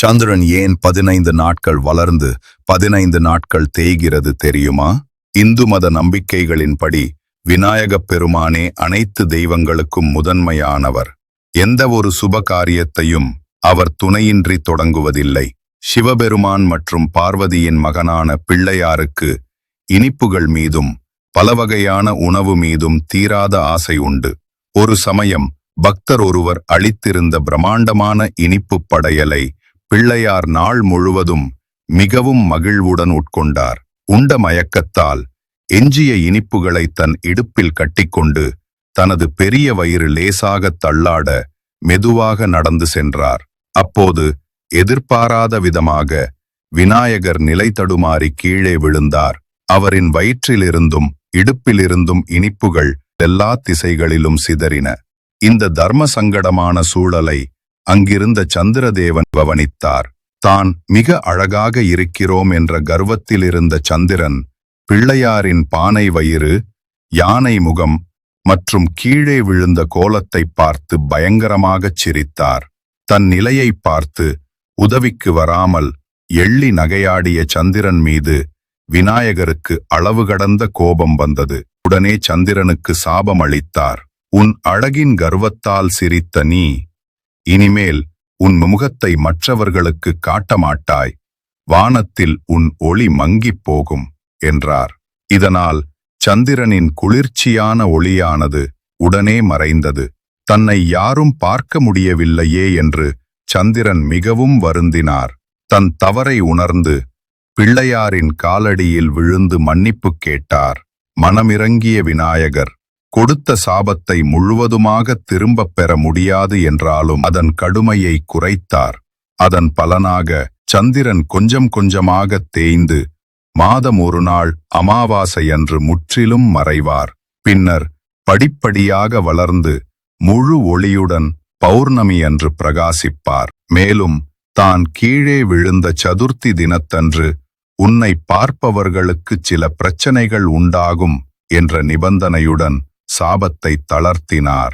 சந்திரன் ஏன் 15 நாட்கள் வளர்ந்து 15 நாட்கள் தேய்கிறது தெரியுமா? இந்து மத நம்பிக்கைகளின்படி விநாயகப் பெருமானே அனைத்து தெய்வங்களுக்கும் முதன்மையானவர். எந்த ஒரு சுப காரியத்தையும் அவர் துணையின்றி தொடங்குவதில்லை. சிவபெருமான் மற்றும் பார்வதியின் மகனான பிள்ளையாருக்கு இனிப்புகள் மீதும் பலவகையான உணவு மீதும் தீராத ஆசை உண்டு. ஒரு சமயம் பக்தர் ஒருவர் அளித்திருந்த பிரம்மாண்டமான இனிப்புப் படையலை பிள்ளையார் நாள் முழுவதும் மிகவும் மகிழ்வுடன் உட்கொண்டார். உண்ட மயக்கத்தால் எஞ்சிய இனிப்புகளை தன் இடுப்பில் கட்டிக்கொண்டு தனது பெரிய வயிறு லேசாகத் தள்ளாட மெதுவாக நடந்து சென்றார். அப்போது எதிர்பாராத விதமாக விநாயகர் நிலை தடுமாறி கீழே விழுந்தார். அவரின் வயிற்றிலிருந்தும் இடுப்பிலிருந்தும் இனிப்புகள் எல்லா திசைகளிலும் சிதறின. இந்த தர்ம சங்கடமான சூழலை அங்கிருந்த சந்திரதேவன் கவனித்தார். தான் மிக அழகாக இருக்கிறோம் என்ற கர்வத்தில் இருந்த சந்திரன் பிள்ளையாரின் பானை வயிறு, யானை முகம் மற்றும் கீழே விழுந்த கோலத்தை பார்த்து பயங்கரமாகச் சிரித்தார். தன் நிலையை பார்த்து உதவிக்கு வராமல் எள்ளி நகையாடிய சந்திரன் மீது விநாயகருக்கு அளவு கடந்த கோபம் வந்தது. உடனே சந்திரனுக்கு சாபம் அளித்தார். உன் அழகின் கர்வத்தால் சிரித்த நீ இனிமேல் உன் முகத்தை மற்றவர்களுக்கு காட்ட மாட்டாய். வானத்தில் உன் ஒளி மங்கிப் போகும் என்றார். இதனால் சந்திரனின் குளிர்ச்சியான ஒளியானது உடனே மறைந்தது. தன்னை யாரும் பார்க்க முடியவில்லையே என்று சந்திரன் மிகவும் வருந்தினார். தன் தவறை உணர்ந்து பிள்ளையாரின் காலடியில் விழுந்து மன்னிப்பு கேட்டார். மனமிறங்கிய விநாயகர் கொடுத்த சாபத்தை முழுவதுமாக திரும்பப் பெற முடியாது என்றாலும் அதன் கடுமையை குறைத்தார். அதன் பலனாக சந்திரன் கொஞ்சம் கொஞ்சமாக தேய்ந்து மாதம் ஒரு நாள் அமாவாசையன்று முற்றிலும் மறைவார். பின்னர் படிப்படியாக வளர்ந்து முழு ஒளியுடன் பௌர்ணமி அன்று பிரகாசிப்பார். மேலும் தான் கீழே விழுந்த சதுர்த்தி தினத்தன்று உன்னை பார்ப்பவர்களுக்கு சில பிரச்சனைகள் உண்டாகும் என்ற நிபந்தனையுடன் சாபத்தை தளர்த்தினார்.